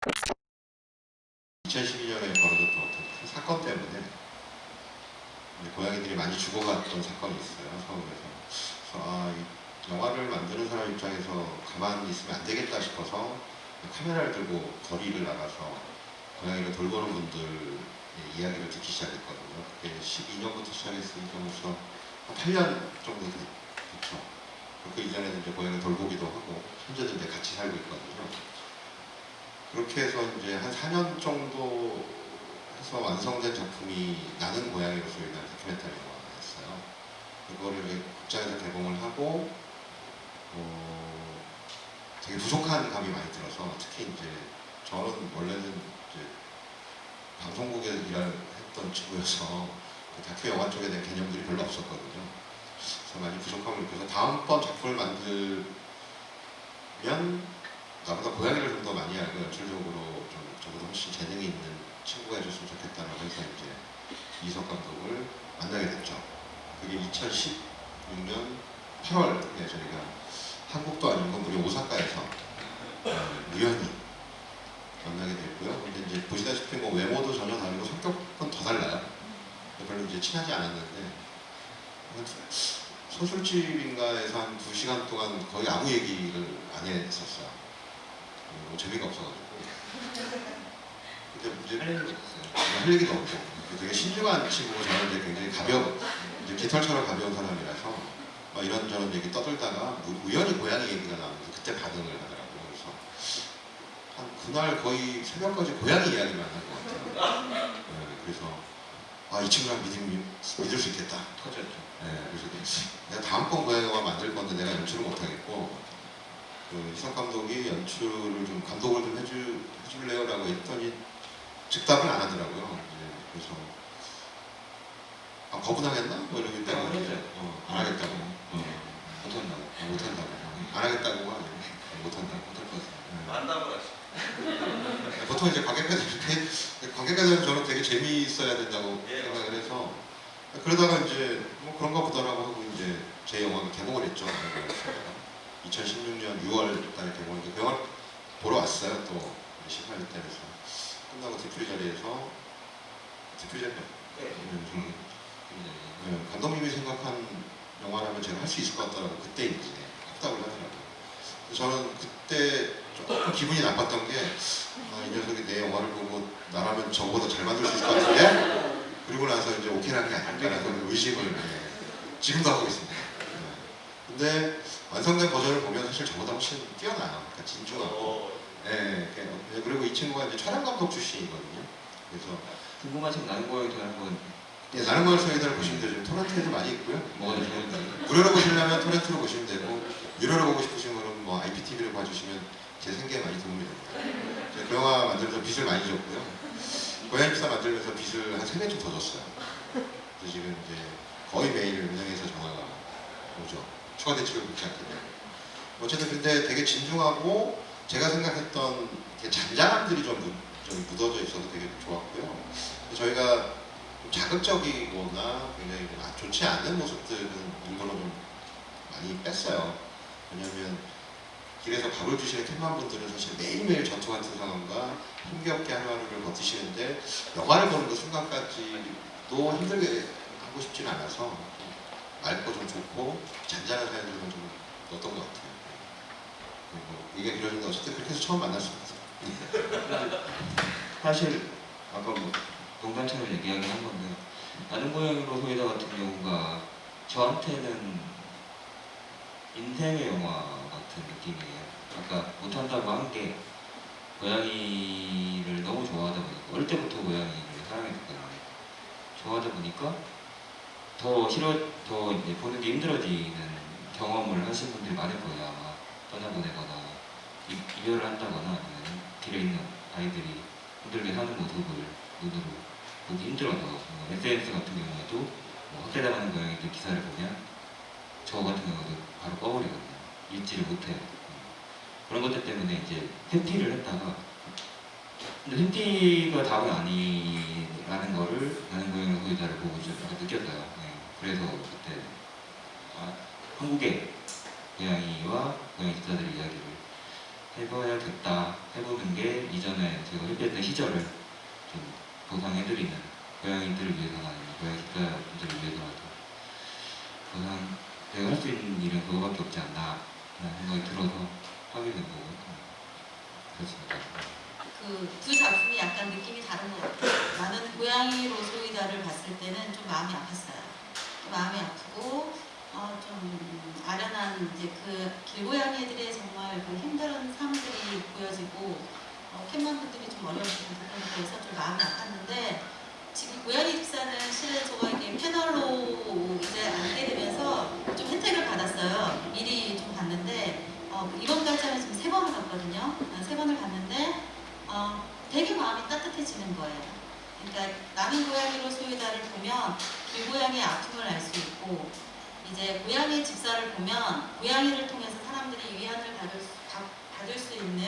2012년에 벌어졌던 어떤 큰 사건 때문에 고양이들이 많이 죽어갔던 사건이 있어요, 서울에서. 그래서 이 영화를 만드는 사람 입장에서 가만히 있으면 안 되겠다 싶어서 카메라를 들고 거리를 나가서 고양이를 돌보는 분들의 이야기를 듣기 시작했거든요. 그게 12년부터 시작했으니까 벌써 한 8년 정도 됐죠. 그 이전에는 이제 고양이 돌보기도 하고 현재도 이제 같이 살고 있거든요. 그렇게 해서 이제 한 4년 정도 해서 완성된 작품이 나는 고양이로 소리난 다큐멘터리 영화였어요. 그거를 이제 극장에서 개봉을 하고 되게 부족한 감이 많이 들어서, 특히 이제 저는 원래는 이제 방송국에 일했던 친구여서 그 다큐 영화 쪽에 대한 개념들이 별로 없었거든요. 그래서 많이 부족함을 느껴서 다음번 작품을 만들면 나보다 고양이를 좀 더 많이 알고 연출적으로 좀 저보다 훨씬 재능이 있는 친구가 해줬으면 좋겠다라고 해서 이제 이석 감독을 만나게 됐죠. 그게 2016년 8월에 저희가 한국도 아니고 우리 오사카에서 우연히 만나게 됐고요. 근데 이제 보시다시피 뭐 외모도 전혀 다르고 성격은 더 달라요. 별로 이제 친하지 않았는데 소술집인가에서 한 2시간 동안 거의 아무 얘기를 안 했었어요. 뭐 재미가 없어가지고. 근데 이제 할 얘기도 없고 되게 신중한 친구고, 저는 이제 굉장히 이제 깃털처럼 가벼운 사람이라서 막 이런저런 얘기 떠들다가 우연히 고양이 얘기가 나오면서 그때 반응을 하더라고요. 그래서 한 그날 거의 새벽까지 고양이 이야기만 한 것 같아요. 네, 그래서 이 친구랑 믿을 수 있겠다. 터졌죠. 네, 그래서 내가 다음번 고양이 영화 만들 건데 내가 연출을 못하겠고 이석 감독이 연출을 좀 감독을 좀 해줄래요라고 했더니 즉답을 안 하더라고요. 그래서 거부당했나? 뭐 이러고 있다가 안 하겠다고. 못한다고. 안 하겠다고가 아니고 못한다고. 못할 것 같아요. 만담을 하시죠. 보통 이제 관객과는 저는 되게 재미있어야 된다고 생각을 해서, 그러다가 이제 뭐 그런가 보다라고 하고 이제 제 영화가 개봉을 했죠. 2016년 6월 달에 개봉했는데 그 영화 보러 왔어요. 또 18일 때에서 끝나고 디프리 자리에서 감독님이 생각한 영화라면 제가 할 수 있을 것 같다라고 그때 이제 합답을 하더라고요. 저는 그때 조금 기분이 나빴던 게 이 녀석이 내 영화를 보고 나라면 저보다 잘 만들 수 있을 것 같은데, 그리고 나서 이제 오케이라는 게 아닐까라는 의식을 지금도 하고 있습니다. 근데 완성된 버전을 보면 사실 저보다 훨씬 뛰어나요. 그러니까 진중하고. 그리고 이 친구가 이제 촬영 감독 출신이거든요. 그래서 궁금하신 나는 고양이 더 한번. 나는 고양이 소리다를 보시면 되죠. 토렌트에도 많이 있고요. 무료로 보시려면 토렌트로 보시면 되고, 유료로 보고 싶으신 분은 뭐 IPTV를 봐주시면 제 생계에 많이 도움이 됩니다. 제가 그 영화 만들면서 빚을 많이 졌고요. 고양이 피사 만들면서 빚을 한 3배쯤 더 졌어요. 그래서 지금 이제 거의 매일 은행에서 전화가 오죠. 추가 대출을 묻지 않게 되고. 어쨌든 근데 되게 진중하고 제가 생각했던 잔잔함들이 좀 묻어져 있어서 되게 좋았고요. 저희가 좀 자극적이거나 굉장히 좋지 않은 모습들은 일부러 좀 많이 뺐어요. 왜냐하면 길에서 밥을 주시는 캠만분들은 사실 매일매일 전투 같은 상황과 힘겹게 하루하루를 버티시는데 영화를 보는 그 순간까지도 힘들게 하고 싶지는 않아서 맑고 좀 좋고 잔잔한 사연들만 좀 넣었던 것 같아요. 이게 길어진데 어쨌든 그렇게 해서 처음 만났습니다. 사실 아까 뭐 농담처럼 얘기하긴 한 건데, 나는 고양이로 소이다 같은 경우가 저한테는 인생의 영화 같은 느낌이에요. 아까 못한다고 한 게 고양이를 너무 좋아하다 보니까, 어릴 때부터 고양이를 사랑했거든요. 좋아하다 보니까 더 이제 보는 게 힘들어지는 경험을 하신 분들이 많을 거예요. 아마 떠나보내거나 이별을 한다거나 아니면 길에 있는 아이들이 힘들게 사는 모습을 눈으로 보기 힘들어서, SNS 같은 경우에도 뭐 학대당하는 고양이들 기사를 보면 저 같은 경우도 바로 꺼버리거든요. 읽지를 못해요. 그런 것들 때문에 이제 팬티를 했다가, 근데 팬티가 답은 아니라는 거를 나는 고양이 소유자를 보고 좀 느꼈어요. 그래서 그때 한국의 고양이와 고양이 기자들의 이야기를 해봐야겠다 해보는 게 이전에 제가 흡연했던 시절을 좀 보상해드리는 고양이들을 위해서나 아니면 고양이 식사분들을 위해서라도 보상 내가 할 수 있는 일은 그거밖에 없지 않나 라는 생각이 들어서 하게 된 거고 그렇습니다. 그 두 작품이 약간 느낌이 다른 것 같아요. 나는 고양이로 소이다를 봤을 때는 좀 마음이 아팠어요. 마음이 아프고 좀 아련한 이제 그 길고양이들의 정말 그 힘든 삶들이 보여지고 캣맘분들이 좀 어려우신 부분에 대해서 좀 마음이 아팠는데 지금 고양이 집사는 실은 저가 이렇게 패널로 이제 앉게 되면서 좀 혜택을 받았어요. 미리 좀 봤는데 이번까지 하면 지금 3번을 봤거든요. 3번을 봤는데 되게 마음이 따뜻해지는 거예요. 그러니까 나는 고양이로 소유다를 보면 길고양이의 아픔을 알 수 있고 이제 고양이 집사를 보면 고양이를 통해서 사람들이 위안을 받을 수 있는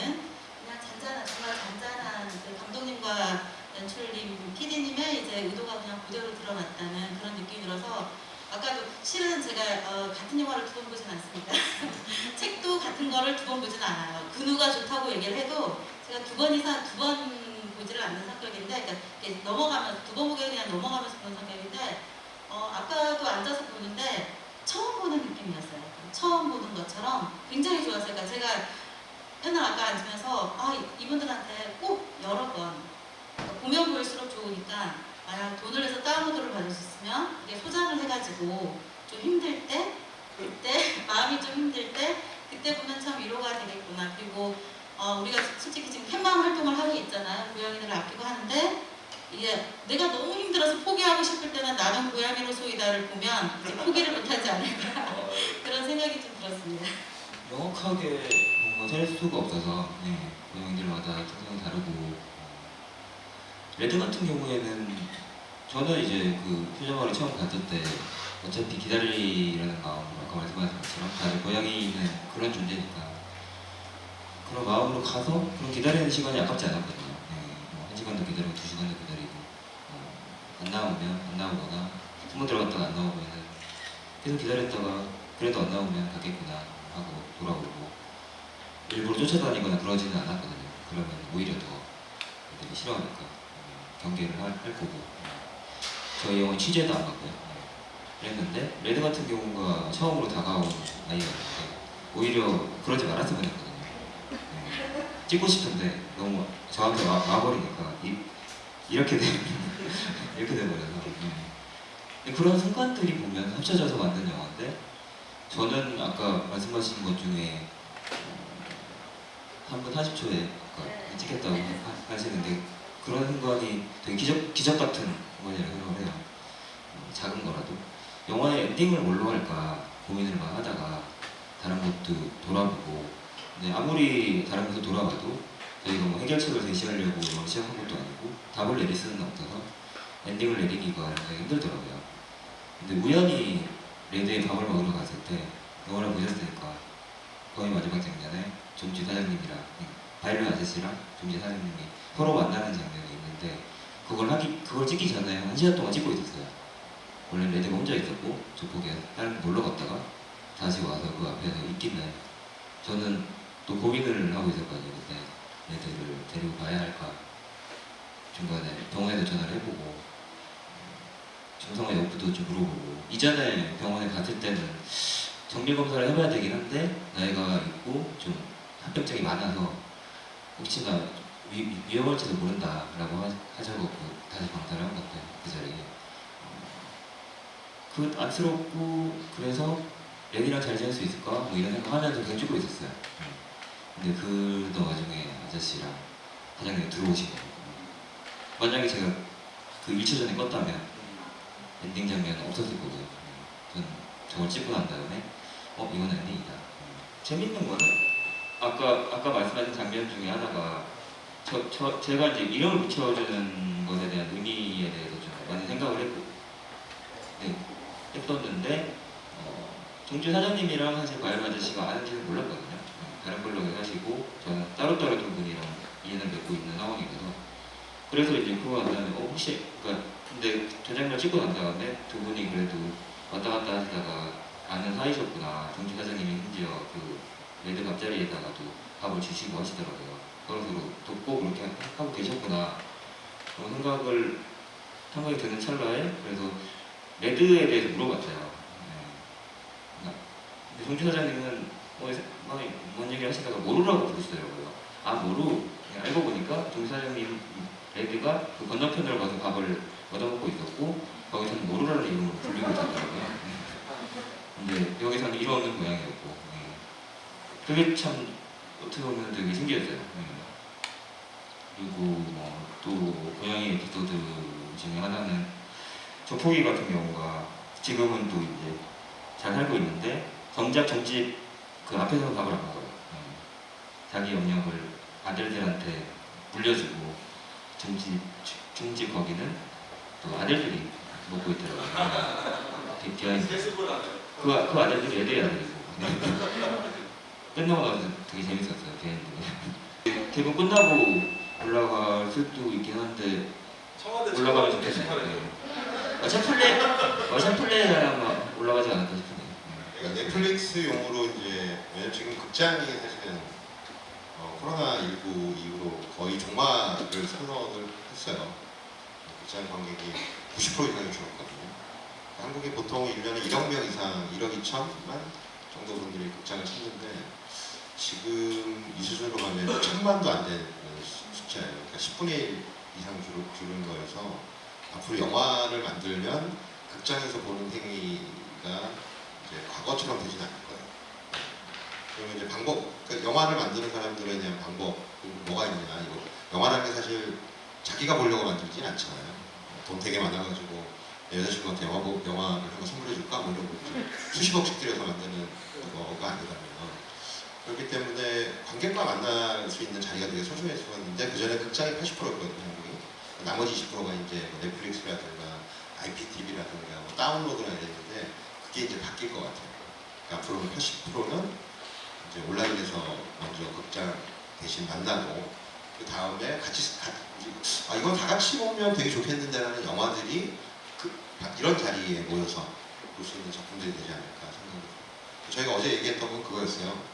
그냥 잔잔한 정말 잔잔한 그 감독님과 연출님, PD님의 이제 의도가 그냥 그대로 드러났다는 그런 느낌이 들어서 아까도 실은 제가 같은 영화를 2번 보진 않습니다. 책도 같은 거를 2번 보진 않아요. 근우가 좋다고 얘기를 해도 제가 2번 이상 2번 보지를 않는 성격인데 그러니까 이렇게 넘어가면서 2번 보게 그냥 넘어가면서 보는 성격인데 아까도 앉아서 보는데 처음 보는 느낌이었어요. 처음 보는 것처럼 굉장히 좋았어요. 그러니까 제가 맨날 아까 앉으면서 이분들한테 꼭 여러 번 보면 볼수록 좋으니까 만약 돈을 내서 다운로드를 받을 수 있으면 이게 소장을 해가지고 좀 힘들 때 그때 마음이 좀 힘들 때 그때 보면 참 위로가 되겠구나. 그리고 우리가 솔직히 지금 캣맘 활동을 하고 있잖아요. 고양이들을 아끼고 하는데 이게 내가 너무 힘들어서 포기하고 싶을 때는 나는 고양이로 소이다를 보면 이제 포기를 못하지 않을까 그런 생각이 좀 들었습니다. 명확하게 뭔가 셀 수가 없어서 고양이들마다 특성이 다르고 레드 같은 경우에는 저는 이제 그 표정마을 처음 갔을 때 어차피 기다리라는 마음으로 아까 말씀하신 것처럼 다들 고양이는 그런 존재니까 그런 마음으로 가서 그런 기다리는 시간이 아깝지 않았거든요. 뭐 1시간도 기다리고 2시간도 기다리고 안 나오면 안 나오거나 한번 들어갔다가 안 나오면 계속 기다렸다가 그래도 안 나오면 가겠구나 하고 돌아오고 일부러 쫓아다니거나 그러지는 않았거든요. 그러면 오히려 더 애들이 싫어하니까 경계를 할 거고 저희 영화는 취재도 안 받고요. 그랬는데 레드 같은 경우가 처음으로 다가온 아이였는데 오히려 그러지 말았으면 했거든요. 찍고 싶은데 너무 저한테 와버리니까 이렇게 이렇게 돼버려서 그런 순간들이 보면 합쳐져서 만든 영화인데 저는 아까 말씀하신 것 중에 3분 40초에 찍겠다고 하시는데 그런 순간이 되게 기적 같은 순간이라고 생각을 해요. 작은 거라도 영화의 엔딩을 뭘로 할까 고민을 막 하다가 다른 것도 돌아보고 근데 아무리 다른 것을 돌아봐도 저희가 뭐 해결책을 제시하려고 시작한 것도 아니고 답을 내릴 수는 없어서 엔딩을 내리기가 굉장히 힘들더라고요. 근데 우연히 레드에 밥을 먹으러 갔을 때 영화를 보셨으니까 거의 마지막 장면에 좀지 사장님이랑 바이올린 아저씨랑 좀지 사장님이 서로 만나는 장면이 있는데 그걸 찍기 전에 1시간 동안 찍고 있었어요. 원래 레드가 혼자 있었고 조폭이 다른 놀러 갔다가 다시 와서 그 앞에서 있기는 저는 또 고민을 하고 있었거든요. 그때 애들을 데리고 가야 할까 중간에 병원에도 전화를 해보고 중성화 여부도 좀 물어보고 이전에 병원에 갔을 때는 정밀검사를 해봐야 되긴 한데 나이가 있고 좀 합병증이 많아서 혹시나 위험할지도 모른다라고 하자고 다시 방사를 한 것 같아요. 그 자리에 그 안쓰럽고 그래서 애기랑 잘 지낼 수 있을까? 뭐 이런 생각하면서 계속 찍고 있었어요. 근데 그 와중에 아저씨랑 사장님이 들어오시고 만약에 제가 그 1초 전에 껐다면 엔딩 장면은 없었을 거고요. 전 저걸 찍고 난 다음에 이건 엔딩이다. 재밌는 거는 아까 말씀하신 장면 중에 하나가 제가 이제 이름을 붙여주는 것에 대한 의미에 대해서 좀 많이 생각을 했었는데 정주 사장님이랑 사실 바이올 아저씨가 아는지는 몰랐거든요. 다른 블록에 사시고 저는 따로따로 두 분이랑 인연을 맺고 있는 상황이라서 그래서 이제 그거 난 다음에 혹시 근데 전장면 찍고 난 다음에 두 분이 그래도 왔다 갔다 하시다가 아는 사이셨구나. 정주 사장님이 심지어 그 레드 밥자리에다가도 밥을 주시고 하시더라고요. 서로서로 꼭 그렇게 하고 계셨구나 그런 생각이 드는 찰나에 그래서 레드에 대해서 물어봤어요. 근데 송주 사장님은 뭔 얘기를 하시다가 모루라고 부르시더라고요. 아 모루? 알고 보니까 송 사장님 레드가 그 건너편으로 가서 밥을 얻어먹고 있었고 거기서는 모루라는 이름으로 불리고 있었더라고요. 근데 여기서는 이름 없는 고양이였고 그게 참 어떻게 보면 되게 신기했어요. 그리고 또 고양이 에피소드 중에 하나는 조폭이 같은 경우가 지금은 또 이제 잘 살고 있는데 정작 점집 그 앞에서 밥을 안 먹어요. 자기 영역을 아들들한테 물려주고 중집 거기는 또 아들들이 먹고 있더라고요. 되게 비하인드. 그 아들들이 애들의 아들이고 끝나고 나서 되게 재밌었어요. 비하인드. 대본 끝나고 올라갈 수도 있긴 한데 올라가면 좋겠어요. 챔플레이에 아마 올라가지 않을까 싶은데. 그러니까 넷플릭스용으로 이제 왜냐면 지금 극장이 사실은 코로나19 이후로 거의 종말을 선언을 했어요. 극장 관객이 90% 이상이 줄었거든요. 한국이 보통 1년에 1억 명 이상, 1억 2천만 정도 분들이 극장을 찾는데 지금 이 수준으로 가면 1,000만도 안 되는 숫자예요. 그러니까 10분의 1 이상 줄은 거여서 앞으로 영화를 만들면 극장에서 보는 행위가 이제 과거처럼 되진 않을 거예요. 그러면 이제 그러니까 영화를 만드는 사람들에 대한 방법 뭐가 있냐 이거 영화라는 게 사실 자기가 보려고 만들진 않잖아요. 돈 되게 많아가지고 내 여자친구한테 영화를 한번 선물해줄까 뭐 이런 거 수십억씩 들여서 만드는 거가 아니라면 그렇기 때문에 관객과 만날 수 있는 자리가 되게 소중했었는데 그 전에 극장이 80%였거든요. 한국이. 나머지 20%가 이제 뭐 넷플릭스라든가 IPTV라든가 뭐 다운로드나 이랬는데 그게 이제 바뀔 것 같아요. 그러니까 앞으로는 80%는 이제 온라인에서 먼저 극장 대신 만나고 그 다음에 이건 다 같이 보면 되게 좋겠는데라는 영화들이 이런 자리에 모여서 볼 수 있는 작품들이 되지 않을까 생각합니다. 저희가 어제 얘기했던 건 그거였어요.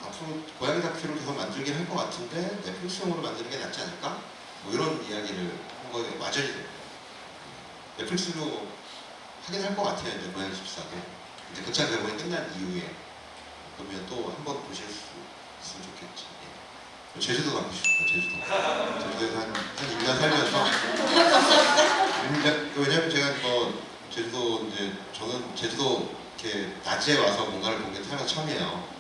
앞으로 고양이 다큐를 계속 만들긴 할 것 같은데 넷플릭스용으로 만드는 게 낫지 않을까? 뭐 이런 이야기를 한 거에 맞아야 돼요. 넷플릭스로 하긴 할 것 같아요. 이제 고양이 집사도 이제 극장 대본이 끝난 이후에 그러면 또 한 번 보실 수 있으면 좋겠지. 예. 제주도 가고 싶어요. 제주도에서 한 1년 살면서 왜냐면 제가 뭐 제주도 이제 저는 제주도 이렇게 낮에 와서 뭔가를 본 게 태어나 처음이에요.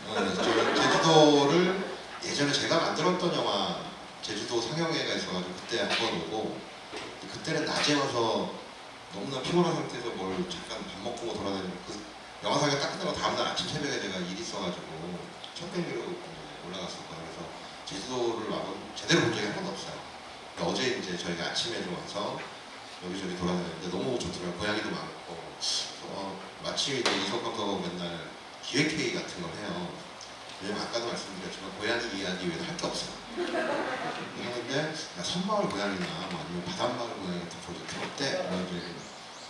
저는 제주도를 예전에 제가 만들었던 영화 제주도 상영회가 있어가지고 그때 한 번 오고 그때는 낮에 와서 너무나 피곤한 상태에서 뭘 잠깐 밥 먹고 돌아다니는 그 영화 상영 딱 끝나고 다음날 아침 새벽에 제가 일이 있어가지고 첫 비행기로 올라갔었거든요. 그래서 제주도를 제대로 본 적이 한 번도 없어요. 어제 이제 저희가 아침에 좀 와서 여기저기 돌아다녔는데 너무 좋더라고요. 고양이도 많고 마침 이제 이석 감독하고 맨날 기획회의 같은 걸 해요. 왜냐면 아까도 말씀드렸지만 고양이 이야기 외에도 할 게 없어요. 하는데 섬마을 고양이나 뭐 아니면 바닷마을 고양이 같은 프로젝트 어때?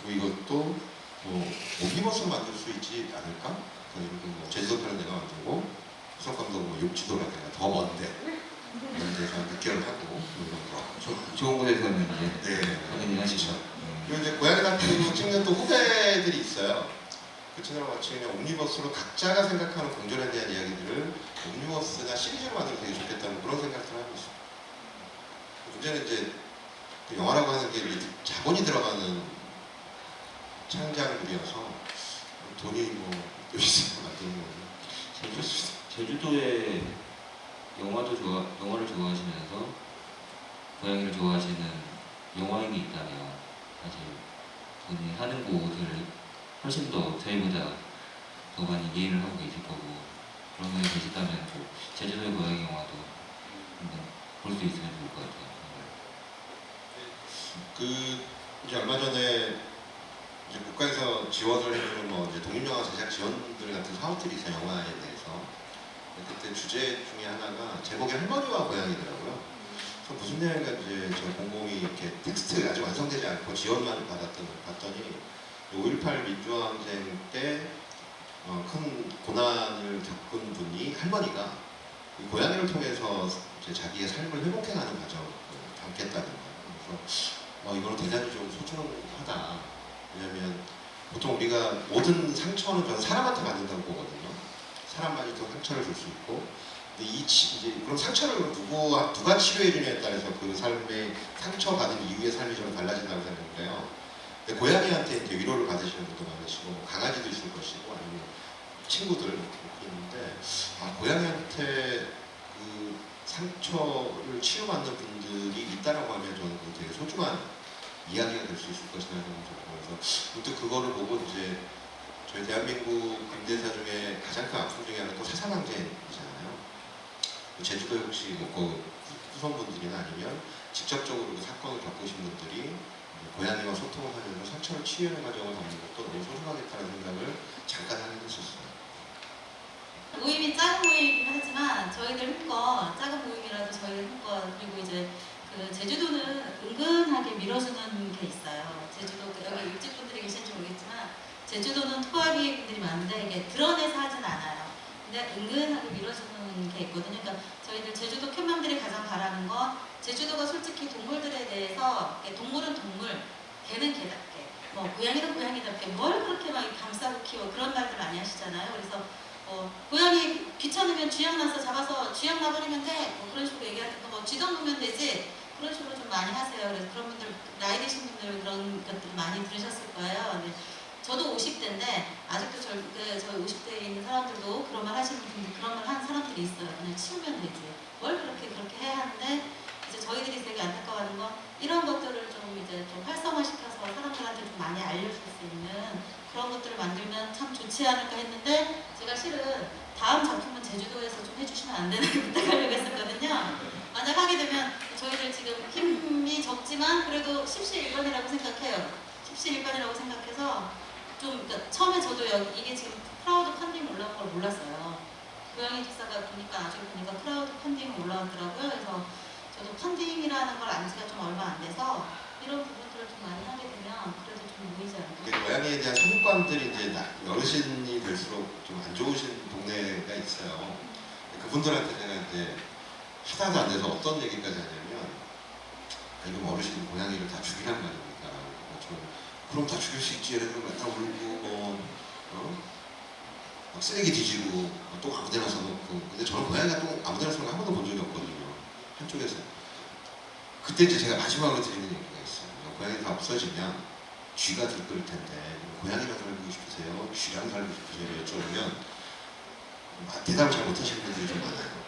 그리고 이것도 뭐 오기버스 만들 수 있지 않을까? 그리고 뭐 제주도 편은 내가 만들고 이석 감독은 뭐 욕지도라든가 더 먼데 이런 데서 6개월 하고 뭐 이런 거 좋은 곳에서는 이제 네, 하시죠. 그리고 이제 고양이 다큐 찍는 또 후배들이 있어요. 그 친구랑 같이 그냥 옴니버스로 각자가 생각하는 공존에 대한 이야기들을 옴니버스나 시리즈로 만들면 되게 좋겠다는 그런 생각들을 하고 있습니다. 문제는 이제 그 영화라고 하는 게 자본이 들어가는 창작물이어서 돈이 뭐 있으면 만드는 거는 제주도에 영화를 좋아하시면서 고양이를 좋아하시는 영화인이 있다면 사실 본인이 하는 곳을 훨씬 더 저희보다 더 많이 이해를 하고 계실 거고 그런 분이 계시다면 제주도의 고양이 영화도 한번 볼 수 있으면 좋을 것 같아요. 이제 얼마 전에 이제 국가에서 지원을 해주는 뭐 이제 독립영화 제작 지원들 같은 사업들이 있어요. 영화에 대해서. 그때 주제 중에 하나가 제목이 할머니와 고양이더라고요. 그래서 무슨 내용인가 이제 저 공공이 이렇게 텍스트 아직 완성되지 않고 지원만 봤더니 5.18 민주화항쟁 때 큰 고난을 겪은 분이 할머니가 이 고양이를 통해서 이제 자기의 삶을 회복해가는 과정을 담겠다는 거예요. 그래서 이거는 대단히 좀 소중하다. 왜냐하면 보통 우리가 모든 상처는 저는 사람한테 받는다고 보거든요. 사람만이 또 상처를 줄 수 있고, 근데 이제 그럼 상처를 누가 치료해주냐에 따라서 그 삶의 상처받은 이후의 삶이 좀 달라진다고 생각해요. 근데 고양이한테 이제 위로를 받으시는 분도 많으시고, 뭐 강아지도 있을 것이고, 아니면 친구들 이렇게 있는데, 고양이한테 그 상처를 치유받는 분들이 있다라고 하면 저는 되게 소중한 이야기가 될 수 있을 것이라는 생각이 들고, 그래서 문득 그거를 보고 이제 저희 대한민국 근대사 중에 가장 큰 아픔 중에 하나는 또 사상강제이잖아요. 제주도에 혹시 그 후손분들이나 아니면 직접적으로 그 사건을 겪으신 분들이 고양이와 소통을 하면서 상처를 치유하는 과정을 겪는 것도 너무 소중하겠다는 생각을 잠깐 하긴 했었어요. 모임이 작은 모임이긴 하지만 저희들 힘껏 작은 모임이라도 저희들 힘껏 그리고 이제 그 제주도는 은근하게 밀어주는 게 있어요. 제주도 여기 일찍 분들이 계신지 모르겠지만 제주도는 토박이 분들이 많은데 이게 드러내서 하진 않아요. 근데 은근하게 밀어주는 게 있거든요. 그러니까 저희들 제주도 캣맘들이 가장 바라는 건 제주도가 솔직히 동물들에 대해서 동물은 동물, 개는 개답게, 뭐 고양이는 고양이답게 뭘 그렇게 막 감싸고 키워 그런 말들 많이 하시잖아요. 그래서 고양이 귀찮으면 쥐약 나서 잡아서 쥐약 놔버리면 돼. 뭐 그런 식으로 얘기하는 거, 쥐도 놓으면 되지. 그런 식으로 좀 많이 하세요. 그래서 그런 분들, 나이 드신 분들 그런 것들 많이 들으셨을 거예요. 근데 저도 50대인데, 아직도 저희 50대에 있는 사람들도 그런 말 하시는 분들, 그런 말 하는 사람들이 있어요. 그냥 치우면 되지. 뭘 그렇게 해야 하는데, 이제 저희들이 되게 안타까워하는 건 이런 것들을 좀 이제 좀 활성화시켜서 사람들한테 좀 많이 알려줄 수 있는 그런 것들을 만들면 참 좋지 않을까 했는데, 제가 실은 다음 작품은 제주도에서 좀 해주시면 안 되나 부탁하려고 했었거든요. 만약 하게 되면 저희들 지금 힘이 적지만 그래도 십시일반이라고 생각해요. 십시일반이라고 생각해서 좀 그러니까 처음에 저도 이게 지금 크라우드 펀딩 올라온 걸 몰랐어요. 고양이 기사가 보니까 나중에 보니까 크라우드 펀딩 올라왔더라고요. 그래서 저도 펀딩이라는 걸 안 지가 좀 얼마 안 돼서 이런 부분들을 좀 많이 하게 되면 그래도 좀 보이지 않을까. 고양이에 대한 선입관들이 이제 어르신이 될수록 좀 안 좋으신 동네가 있어요. 그분들한테 제가 이제 하나도 안 돼서 어떤 얘기까지 하냐면, 이거 어르신 고양이를 다 죽이란 말입니까? 그럼 다 죽일 수 있지. 얘네들 맨날 울고 막 쓰레기 뒤지고 똥 아무데나 써놓고. 근데 저는 고양이가 똥 아무데나 써놓고 한 번도 본 적이 없거든요. 한쪽에서. 그때 이제 제가 마지막으로 드리는 얘기가 있어요. 고양이 다 없어지면 쥐가 들끓을 텐데 고양이랑 살고 싶으세요? 쥐랑 살고 싶으세요? 여쭤보면 대답을 잘 못하시는 분들이 좀 많아요.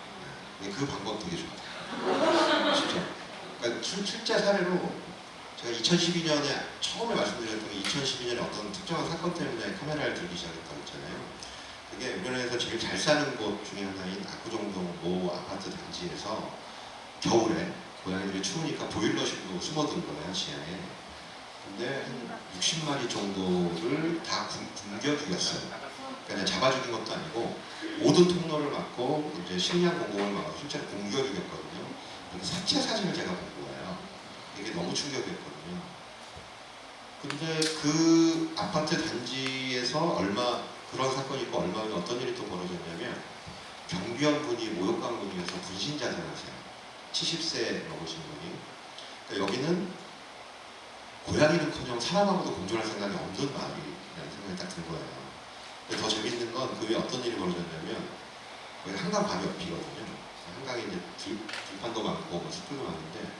근데 그 방법 되게 좋아요. 진짜. 그러니까 실제 사례로 제가 2012년에 처음에 말씀드렸던 게 2012년에 어떤 특정한 사건 때문에 카메라를 들기 시작했다고 했잖아요. 그게 우리나라에서 제일 잘 사는 곳 중에 하나인 압구정동 모 아파트 단지에서 겨울에 고양이들이 추우니까 보일러실로 숨어든 거예요, 지하에. 근데 한 60마리 정도를 다 굶겨 죽였어요. 그러니까 잡아 죽인 것도 아니고 모든 통로를 막고 이제 식량 공급을 막아서 실제로 굶겨 죽였거든요. 그래서 사체 사진을 제가 본 거예요. 이게 너무 충격이었거든요. 근데 그 아파트 단지에서 그런 사건이 있고 얼마 후에 어떤 일이 또 벌어졌냐면, 경비원분이 모욕감문이어서 분신자살하세요. 70세 먹으신 분이. 그러니까 여기는 고양이는커녕 사람하고도 공존할 생각이 없는 마을이라는 생각이 딱 든 거예요. 근데 더 재밌는 건 그 위에 어떤 일이 벌어졌냐면, 거기 한강 바로 옆이거든요. 한강에 이제 들판도 많고 뭐 숲들도 많은데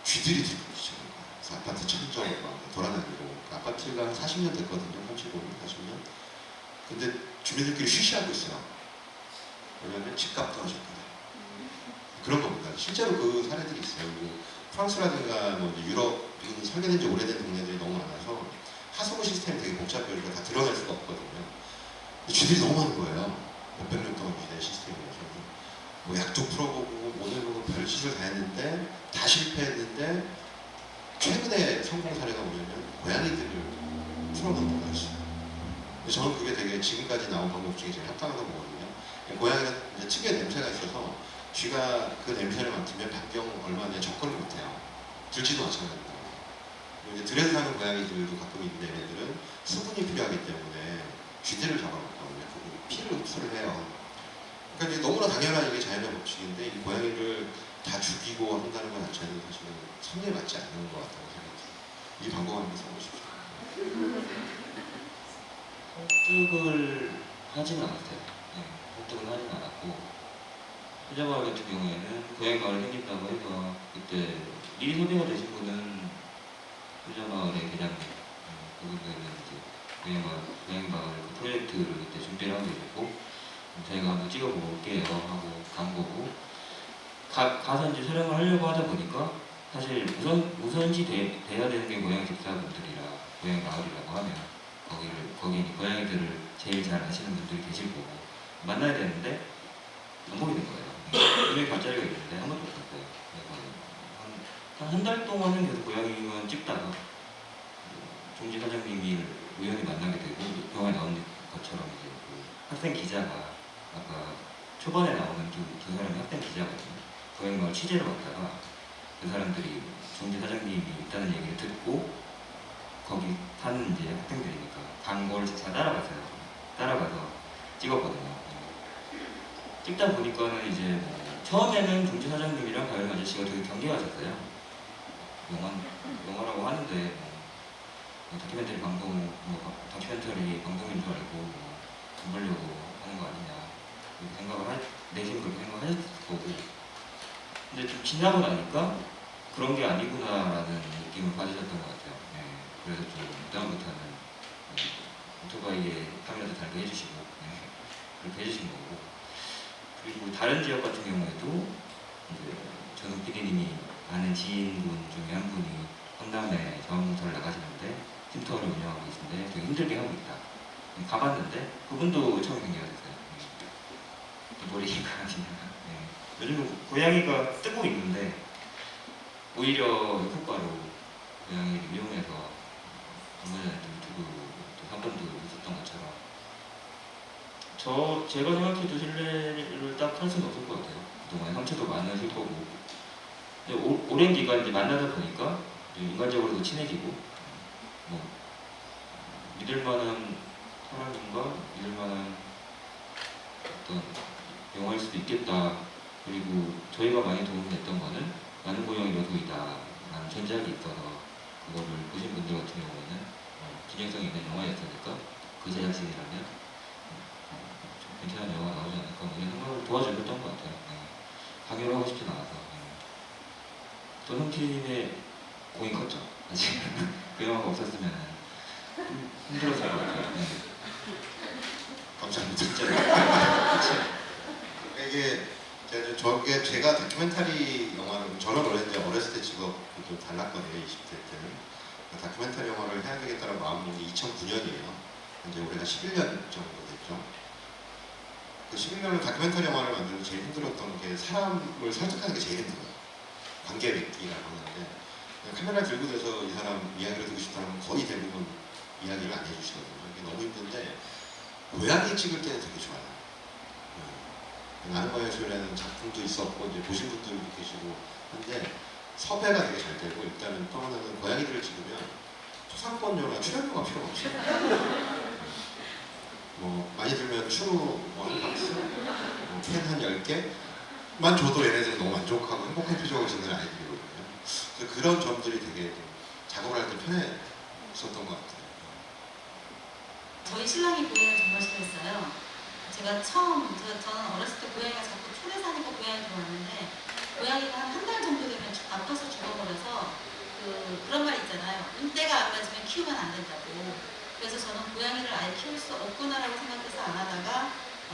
쥐들이 들고 시작한 거예요. 그래서 아파트 천정을 막 돌아다니고, 그 아파트가 한 40년 됐거든요. 35년, 40년. 근데 주민들끼리 쉬쉬하고 있어요. 왜냐면 집값 떨어졌거든요. 그런 겁니다. 실제로 그 사례들이 있어요. 프랑스라든가 뭐 유럽, 설계된 지 오래된 동네들이 너무 많아서 하수구 시스템이 되게 복잡해요. 다 드러낼 수가 없거든요. 쥐들이 너무 많은 거예요. 몇백 년 동안 유지된 시스템이어서. 뭐 약도 풀어보고 뭐 모델보고 별짓을 다 했는데 다 실패했는데, 최근에 성공 사례가 뭐냐면 고양이들을 풀어놓는 거였어요. 저는 그게 되게 지금까지 나온 방법 중에 제일 합당하다고 보거든요. 고양이는 이제 특유의 냄새가 있어서 쥐가 그 냄새를 맡으면 반경 얼마 내에 접근을 못해요. 들쥐도 마찬가지고. 이제 들에서 사는 고양이들도 가끔 있는데, 얘네들은 수분이 필요하기 때문에 쥐들을 잡아먹거든요. 그 피를 흡수를 해요. 그러니까 이제 너무나 당연한 이게 자연의 법칙인데 이 고양이를 다 죽이고 한다는 것 자체는 사실은 선례에 맞지 않는 것 같다고 생각해요. 이 방법 한번 써보십시오. 설득을 하진 않았어요. 네, 설득을 하진 않았고 효자마을 같은 경우에는 고양이 마을이 생긴다고 해서 그때 미리 섭외가 되신 분은 효자마을의 계장님 그분들은 이제 고양이 마을 그 프로젝트를 그때 준비를 하고 있었고 저희가 한번 찍어보고 올게요 하고 간 거고 가서 이제 촬영을 하려고 하다 보니까 사실 우선시 돼야 되는 게 고양이 집사분들이라 고양이 마을이라고 하면 거기 고양이들을 제일 잘 아시는 분들이 계실 거고 만나야 되는데 안 보게 된 거예요. 분명히 발자리가 있는데 한 번도 못 봤어요. 한 달 동안은 계속 고양이만 찍다가 종지 사장님이 우연히 만나게 되고 영화에 나온 것처럼 이제 그 학생 기자가 아까 초반에 나오는 두 사람이 학생 기자거든요. 고양이 마을 취재를 갔다가 그 사람들이 종지 사장님이 있다는 얘기를 듣고 거기 사는 이제 학생들이니까 간 거를 제가 따라갔어요. 따라가서 찍었거든요. 찍다 보니까는 이제 처음에는 종지 사장님이랑 가연 아저씨가 되게 경계하셨어요. 영화라고 하는데 다큐멘터리 방송인 줄 알고 돈 벌려고 하는 거 아니냐 이렇게 내심 그렇게 생각하셨을 거고 근데 좀 지나고 나니까 그런 게 아니구나라는 느낌을 받으셨던 것 같아요. 네, 그래서 좀 그다음부터는 오토바이에 카메라도 달게 해주시고 그렇게 해주신 거고 그리고 다른 지역 같은 경우에도 이제 전웅 PD님이 아는 지인분 중에 한 분이 성남에 자원봉사를 나가시는데 쉼터를 운영하고 계신데 되게 힘들게 하고 있다. 가봤는데 그분도 처음 경계하셨어요. 머리가 아니냐. 요즘은 고양이가 뜨고 있는데 오히려 효과로 고양이를 이용해서 얼마 전에 유튜브 사건도 있었던 것처럼 제가 생각해도 신뢰를 딱 할 수는 없을 것 같아요. 그동안 상처도 많으실 거고 근데 오랜 기간 이제 만나다 보니까 인간적으로도 친해지고 믿을만한 사람인가 믿을만한 어떤 영화일 수도 있겠다. 그리고 저희가 많이 도움이 됐던 거는 나는 고양이 여도이다 라는 전작이 있어서 그거를 보신 분들 같은 경우에는 진정성 있는 영화였으니까 그 제작진이라면 좀 괜찮은 영화가 나오지 않을까 이런 생각을 도와주셨던 것 같아요. 강요를 하고 싶진 않아서 전성팀의 공이 컸죠. 아직 그 영화가 없었으면 힘들었을 것 같아요. 감사합니다. 진짜 이게 제가 다큐멘터리 영화를 저는 원래 이제 어렸을 때 직업이 좀 달랐거든요. 20대 때는 다큐멘터리 영화를 해야 되겠다는 마음먹은 게 2009년이에요. 이제 올해가 11년 정도 됐죠. 그 11년을 다큐멘터리 영화를 만들면서 제일 힘들었던 게 사람을 설득하는 게 제일 힘들어요. 관계 맺기라고 하는데 카메라 들고 돼서 이 사람 이야기를 듣고 싶다면 거의 대부분 이야기를 안 해주시거든요. 이게 너무 힘든데 고양이 찍을 때는 되게 좋아요. 나는 고양이 소리라는 작품도 있었고 이제 보신 분들도 계시고 한데 섭외가 되게 잘 되고 일단은 또 하나는 고양이들을 찍으면 초상권료나 출연료가 필요가 없어요. 많이 들면 추루 한 박스, 펜 한 10개만 줘도 얘네들이 너무 만족하고 행복한 표정을 짓는 아이들이거든요. 그래서 그런 점들이 되게 작업을 할 때 편했었던 것 같아요. 저희 신랑이 고양이를 정말 싫어했어요. 저는 어렸을 때 고양이가 자꾸 촌에 사니까 고양이 좋아하는데 고양이가 한 달 정도 되면 아파서 죽어버려서 그런 말 있잖아요. 때가 안 맞으면 키우면 안 된다고. 그래서 저는 고양이를 아예 키울 수 없구나라고 생각해서 안 하다가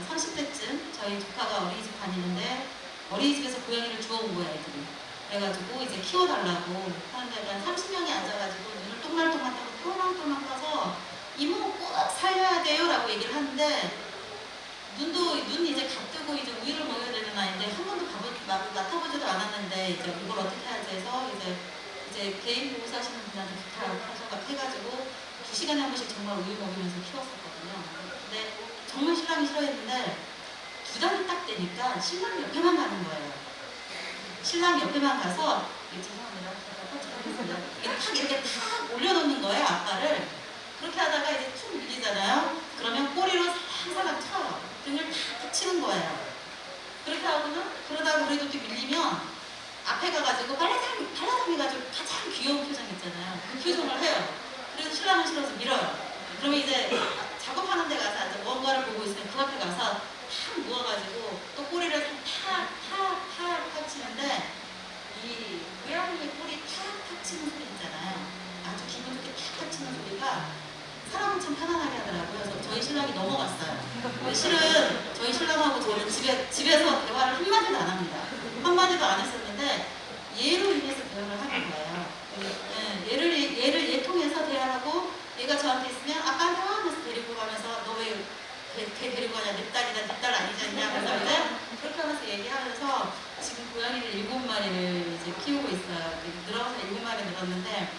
30대쯤 저희 조카가 어린이집 다니는데 어린이집에서 고양이를 주워온 거예요, 애들이. 그래가지고 이제 키워달라고 하는데 한 30명이 앉아가지고 눈을 똥말똥말 떠고 똘망똘망 떠서 이모 꼭 살려야 돼요 라고 얘기를 하는데 눈 이제 가뜨고 이제 우유를 먹여야 되는 아이인데 한 번도 맡아보지도 않았는데 이제 이걸 어떻게 하지 해서 이제 개인 보호사 하시는 분한테 부탁해가지고 2시간에 한 번씩 정말 우유 먹이면서 키웠었거든요. 근데 정말 신랑이 싫어했는데 2달이 딱 되니까 신랑 옆에만 가는 거예요. 신랑 옆에만 가서 죄송합니다. 이게 탁 이렇게 탁 올려놓는 거예요, 아빠를. 그렇게 하다가 이제 툭 밀리잖아요. 그러면 꼬리로 살살 쳐요. 등을 탁 치는 거예요. 그렇게 하고는 그러다가 그래도 또 밀리면 앞에 가가지고 발라당 해가지고 가장 귀여운 표정 있잖아요. 그 표정을 해요. 그래서 신랑은 싫어서 밀어요. 그러면 이제 작업하는 데 가서 이제 뭔가를 보고 있으면 그 앞에 가서 탁 누워가지고 또 꼬리를 탁 치는데 이 고양이 꼬리 탁 치는 소리 있잖아요. 아주 기분 좋게 탁 치는 소리가 사람은 참 편안하게 하더라고요. 그래서 저희 신랑이 넘어갔어요. 근데 실은 저희 신랑하고 저는 집에서 대화를 한마디도 안 합니다. 한마디도 안 했었는데 얘로 인해서 대화를 하는 거예요. 얘를 통해서 대화를 하고 얘가 저한테 있으면 아빠한테 하면서 데리고 가면서 너 왜 걔 데리고 가냐 내 딸이다 네 딸 아니잖냐 그래서 이제 그렇게 하면서 얘기하면서 지금 고양이를 7마리를 이제 키우고 있어요. 늘어서 7마리 늘었는데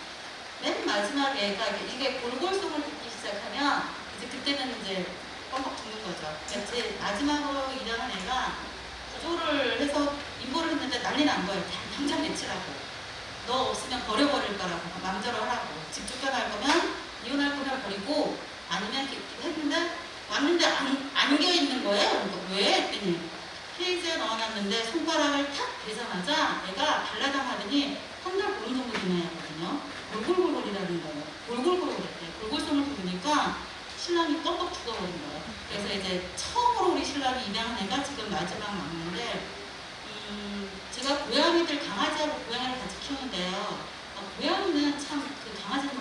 맨 마지막에 애가 이게 골골송을 듣기 시작하면 이제 그때는 이제 뻥뻥 죽는 거죠. 그러니까 제 마지막으로 일하는 애가 구조를 해서 인보를 했는데 난리 난 거예요. 당장 내치라고. 너 없으면 버려버릴 거라고. 마음대로 하라고. 집 쫓겨날 거면 이혼할 거면 버리고 아니면 이렇게 했는데 왔는데 안겨있는 거예요. 그러니까 왜? 했더니 케이지에 넣어놨는데 손가락을 탁 대자마자 애가 발라당하더니 한 달 보름 정도 지나거든요. 골골골골이라는 거예요. 골골골골 했대요. 골골손을 부르니까 신랑이 껌뻑 죽어버린 거예요. 그래서 이제 처음으로 우리 신랑이 입양한 애가 지금 마지막 맞는데 제가 고양이들 강아지하고 고양이를 같이 키우는데요. 고양이는 참 그 강아지는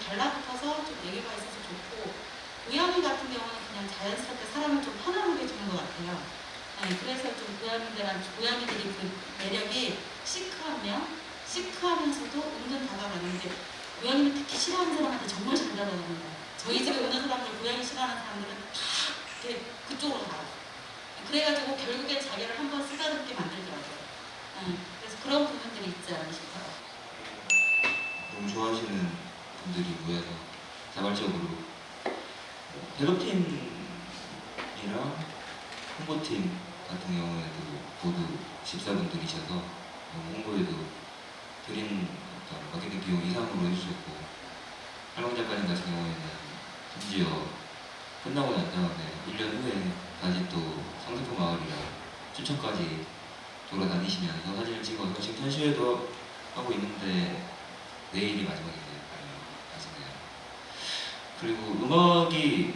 달라붙어서 좀 애교가 있어서 좋고 고양이 같은 경우는 그냥 자연스럽게 사람을 좀 편안하게 주는 것 같아요. 네, 그래서 좀 고양이들이 그 매력이 시크하면서도 은근 다가가는데 고양이는 특히 싫어하는 사람한테 정말 잘 다가가는 거예요. 저희 집에 오는 사람들 고양이 싫어하는 사람들은 다 이렇게 그쪽으로 가요. 그래가지고 결국엔 자기를 한번 쓰다듬게 만들더라고요. 그래서 그런 부분들이 있지 않나 싶어요. 너무 좋아하시는 분들이 모여서 자발적으로 배급팀이랑 홍보팀 같은 경우에도 모두 집사분들이셔서 홍보에도 드린 마케팅 비용 이상으로 해주셨고 할망 작가님 같은 경우에는 심지어 끝나고 난 다음에 1년 후에 다시 또 성세포 마을이랑 춘천까지 돌아다니시면서 사진을 찍어서 지금 전시회도 하고 있는데 내일이 마지막이네요. 아쉽네요. 그리고 음악이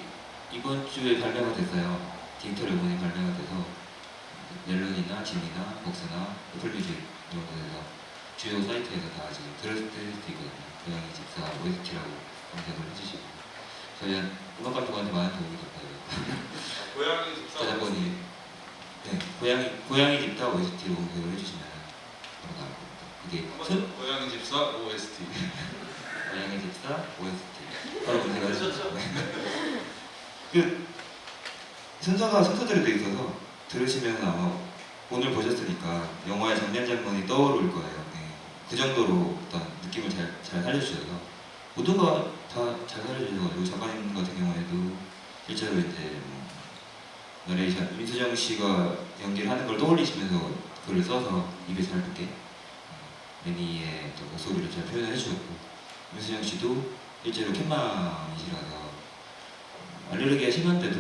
이번 주에 발매가 됐어요. 디지털 앨범이 발매가 돼서 멜론이나 진이나 복스나 애플뮤직 이런 데서 주요 사이트에서 다 지금 들을 수 있거든요. 고양이 집사 OST라고 검색을 해주시고 저희 음악 감독한테 많은 도움이 됐어요. 고양이 집사 저작권이 네 고양이 집사 OST로 검색을 해주시면 바로 나올 겁니다. 그게 고양이 집사 OST. 고양이 집사 OST 바로 검색을 해주시면 그 순서가 순서대로 돼 있어서 들으시면 아마 오늘 보셨으니까 영화의 장면이 떠오를 거예요. 네. 그 정도로 어떤 느낌을 잘 살려주셔서 모두가 다 잘 살려주셔가지고 작가님 같은 경우에도 실제로 이제 너레이션 민수정 씨가 연기를 하는 걸 떠올리시면서 글을 써서 입에 잘 붙게 매니의 또 목소리를 잘 표현해 주셨고 민수정 씨도 실제로 캔맘이시라서 알레르기가 심한 때도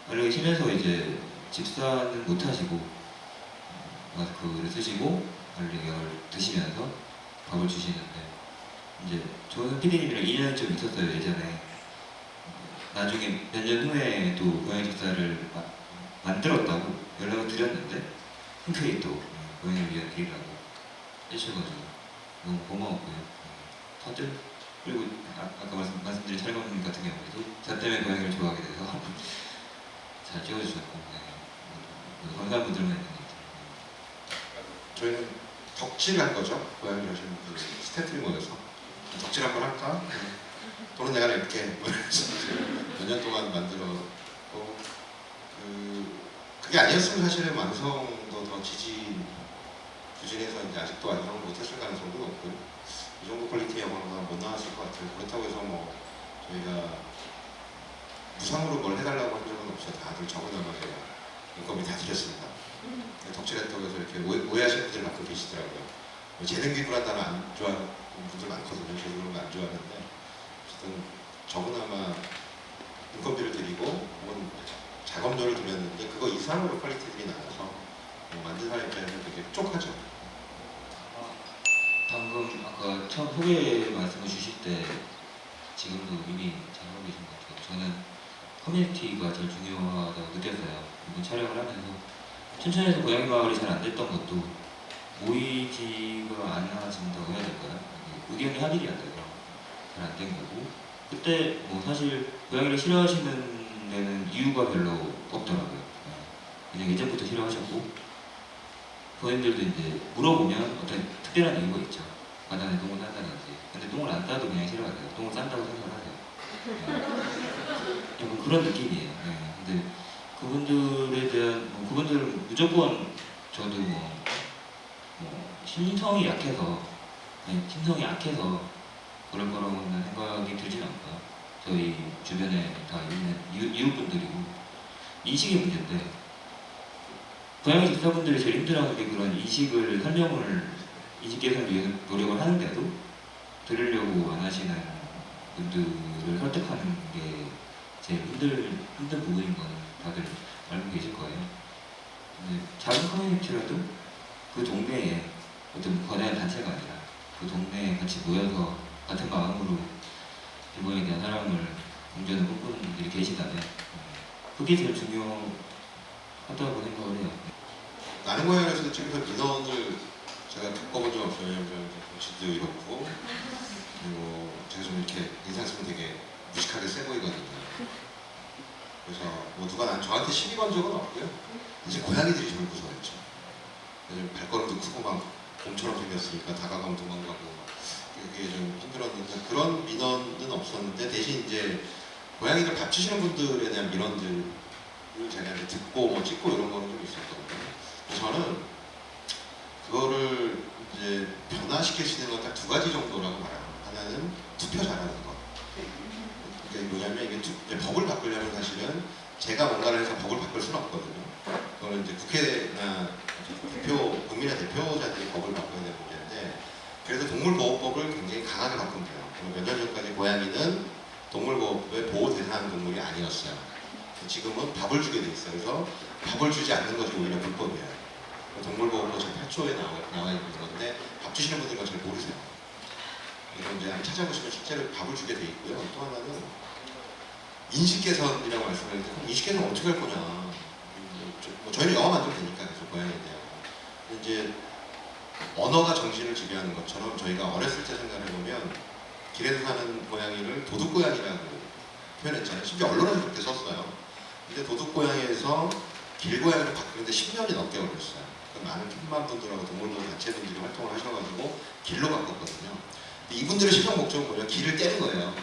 알레르기 심해서 이제 집사는 못 하시고 마스크를 쓰시고 알레르기를 드시면서 밥을 주시는데 이제 저는 피디님이랑 2년쯤 있었어요 예전에. 나중에 몇 년 후에 또 고양이 집사를 만들었다고 연락을 드렸는데 흔쾌히 또 고양이를 위한 일이라고 해주셔가지고 너무 고마웠고요. 다들 그리고 아까 말씀드린 촬영님 같은 경우에도 저 때문에 고양이를 좋아하게 돼서 잘 찍어주셨고 감사한 분들만 있는 것 같아요. 저희는 덕질한 거죠. 고양이를 하시는 그 스태프들이 모여서 덕질 한번 할까? 돈은 내가 낼게. 몇 년 동안 만들었고 그게 아니었으면 사실은 완성도 더 부진해서 이제 아직도 완성을 못했을 가능성도 높고요. 이 정도 퀄리티의 영화가 못 나왔을 것 같아요. 그렇다고 해서 뭐 저희가 무상으로 뭘 해달라고 한 적은 없어요. 다들 적어놔서 제가 인건비 다 드렸습니다. 덕질했다고 해서 이렇게 오해하시는 분들 가끔 계시더라고요. 재능 기부란 단어 안 좋아하는 분들 많거든요. 저도 그런 거 안 좋아하는데 어쨌든 적으나마 인건비를 드리고 혹은 작업료를 드렸는데 그거 이상으로 퀄리티들이 나와서 만든 사람 입장에서는 되게 족하죠. 방금 아까 처음 소개 말씀을 주실 때 지금도 이미 잘하고 계신 것 같아요. 저는 커뮤니티가 제일 중요하다고 느꼈어요. 이번 촬영을 하면서 춘천에서 고양이 마을이 잘 안 됐던 것도 모이지가 않아진다고 해야 될까요? 의견이 합일이 안 돼서 잘 안 된 거고, 그때 뭐 사실 고양이를 싫어하시는 데는 이유가 별로 없더라고요. 그냥 예전부터 싫어하셨고, 본인들도 이제 물어보면 어떤 특별한 이유가 있죠. 바다에 똥을 싼다든지. 근데 똥을 안 싸도 그냥 싫어하세요. 똥을 싼다고 생각하세요. 약간 그런 느낌이에요. 근데 그분들에 대한 그분들은 무조건 저도 심성이 약해서 심성이 약해서 그럴 거라고는 생각이 들진 않고요. 저희 주변에 다 있는 이웃분들이고 인식의 문제인데, 고양이 집사분들이 제일 힘들어하는 게 그런 인식 개선을 위해서 노력을 하는데도 들으려고 안 하시는 분들을 설득하는 게 제일 힘든 부분인 거는 다들 알고 계실 거예요. 근데 작은 커뮤니티라도 그 동네에 어떤 거대한 단체가 아니라 그 동네에 같이 모여서 같은 마음으로 이번에 대한 사랑을 공존을 꿈꾸는 분들이 계시다면 그게 제일 중요하다고 생각을 해요. 나는 고양이에서 지금서 민원을 제가 겪어본 적 없어요. 왜냐면 정치도 이렇고 그리고 제가 좀 이렇게 인상 쓰면 되게 무식하게 세 보이거든요. 그래서 뭐 누가 저한테 시비 건 적은 없고요. 이제 고양이들이 저를 무서워했죠. 요즘 발걸음도 크고 막 곰처럼 생겼으니까 다가가면 도망가고 그게 좀 힘들었는데 그런 민원은 없었는데, 대신 이제 고양이들 밥 주시는 분들에 대한 민원들을 제가 이제 듣고 뭐 찍고 이런 거는 좀 있었거든요. 저는 그거를 이제 변화시킬 수 있는 건 딱 두 가지 정도라고 말합니다. 하나는 투표 잘하는 것. 그게 뭐냐면 이게 법을 바꾸려면 사실은 제가 뭔가를 해서 법을 바꿀 수는 없거든요. 그거는 이제 국회나 국민의 대표자들이 법을 바꿔야 되는 문제인데, 그래서 동물보호법을 굉장히 강하게 바꾸면 돼요. 몇 년 전까지 고양이는 동물보호법의 보호 대상 동물이 아니었어요. 지금은 밥을 주게 돼 있어요. 그래서 밥을 주지 않는 것이 오히려 불법이에요. 동물보호법 제8조에 나와 있는 건데 밥 주시는 분들은 잘 모르세요. 이런 이제 찾아보시면 실제로 밥을 주게 돼 있고요. 또 하나는 인식 개선이라고 말씀드렸는데, 그럼 인식 개선 어떻게 할 거냐? 뭐 저희는 영화 만들면 되니까 계속 고양이에 대한. 이제 언어가 정신을 지배하는 것처럼 저희가 어렸을 때 생각해 보면 길에서 사는 고양이를 도둑고양이라고 표현했잖아요. 심지어 언론에서 그렇게 썼어요. 근데 도둑고양이에서 길고양이로 바꾸는데 10년이 넘게 걸렸어요. 많은 캔만 분들하고 동물보호 단체분들이 활동을 하셔가지고 길로 바꿨거든요. 근데 이분들의 실험 목적은 뭐냐? 길을 떼는 거예요.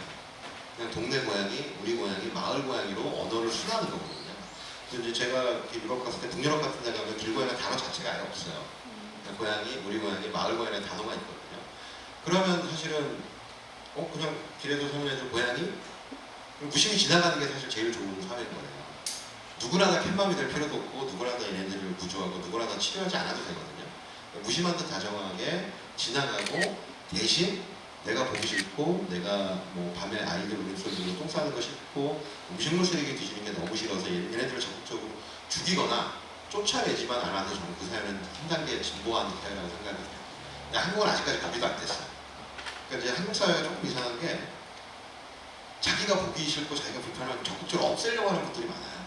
그냥 동네 고양이, 우리 고양이, 마을 고양이로 언어를 순화하는 거거든요. 그래서 이제 제가 유럽 갔을 때, 북유럽 같은 데 가면 길고양이 단어 자체가 아예 없어요. 그냥 고양이, 우리 고양이, 마을 고양이라는 단어가 있거든요. 그러면 사실은 그냥 길에서 사는 애들 고양이? 무심히 지나가는 게 사실 제일 좋은 사회인 거예요. 누구나 다 캣맘이 될 필요도 없고 누구나 다 얘네들을 구조하고 누구나 다 치료하지 않아도 되거든요. 무심한 듯 다정하게 지나가고, 대신 내가 보기 싫고 내가 뭐 밤에 아이들 울음소리 들고 똥 싸는 거 싫고 음식물 쓰레기 뒤지는 게 너무 싫어서 얘네들을 적극적으로 죽이거나 쫓아내지만 않아도 저는 그 사회는 한 단계 진보하는 사회라고 생각이 돼요. 근데 한국은 아직까지 거기도 안 됐어요. 그러니까 이제 한국 사회가 조금 이상한 게, 자기가 보기 싫고 자기가 불편하면 적극적으로 없애려고 하는 것들이 많아요.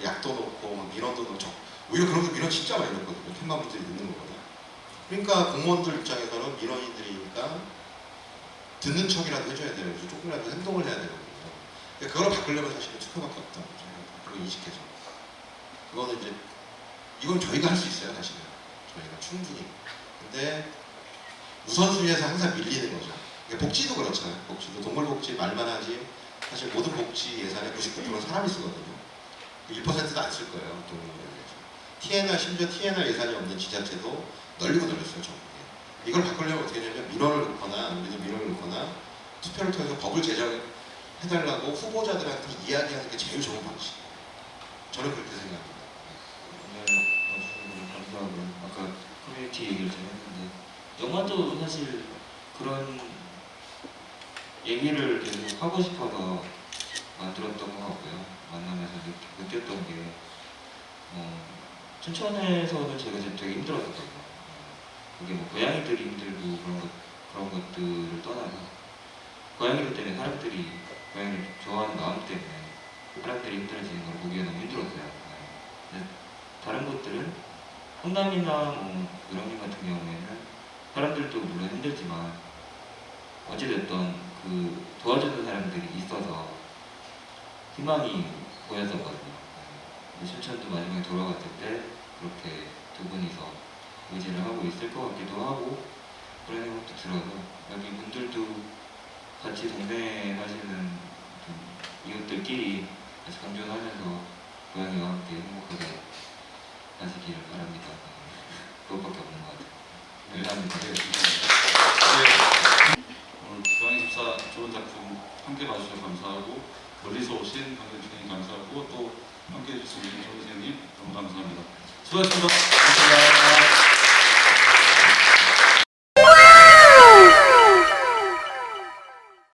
약도 넣고 민원도 넣고, 오히려 그런 게 민원 진짜 많이 넣거든요. 캔마분들이 넣는 것보다. 그러니까 공무원들 입장에서는 민원인들이니까 듣는 척이라도 해줘야 돼요. 그래서 조금이라도 행동을 해야 되거든요. 그러니까 그걸 바꾸려면 사실은 투표밖에 없다. 그리고 인식해서. 그거는 이제 이건 저희가 할 수 있어요. 사실은 저희가 충분히. 근데 우선순위에서 항상 밀리는 거죠. 그러니까 복지도 그렇잖아요. 복지도 동물복지 말만 하지 사실 모든 복지 예산의 99%는 사람이 쓰거든요. 1%도 안 쓸 거예요. TNR, 심지어 TNR 예산이 없는 지자체도 널리고 널렸어요. 전국에. 이걸 바꾸려면 어떻게 하냐면 민원을 넣거나 투표를 통해서 법을 제정해달라고 후보자들한테 이야기하는 게 제일 좋은 방식이에요. 저는 그렇게 생각합니다. 감사하고요. 아까 커뮤니티 얘기를 좀 했는데, 영화도 사실 그런 얘기를 계속 하고 싶어서 만들었던 것 같고요. 만나면서 느꼈던 게 춘천에서는 제가 되게 힘들었거든요. 그게 뭐 고양이들이 힘들고 그런 것들을 떠나서 고양이들 때문에 사람들이 고양이를 좋아하는 마음 때문에 사람들이 힘들어지는 걸 보기가 너무 힘들었어요. 근데 다른 곳들은 성남이나 뭐 유럽님 같은 경우에는 사람들도 물론 힘들지만 어찌됐든 그 도와주는 사람들이 있어서 희망이 보였었거든요. 춘천도 마지막에 돌아갔을 때 그렇게 두 분이서 의지를 하고 있을 것 같기도 하고 그런 생각도 들어서 여기 분들도 같이 동네에 사시는 좀 이웃들끼리 같이 공존하면서 고양이와 함께 행복하게 하시기를 바랍니다. 그것밖에 없는 것 같아요. 감사합니다. 오늘 고양이 집사 좋은 작품 함께 봐주셔서 감사하고 멀리서 오신 관객님 감사하고 또 함께 해주신 조은생님 너무 감사합니다. 수고하셨습니다. 감사합니다.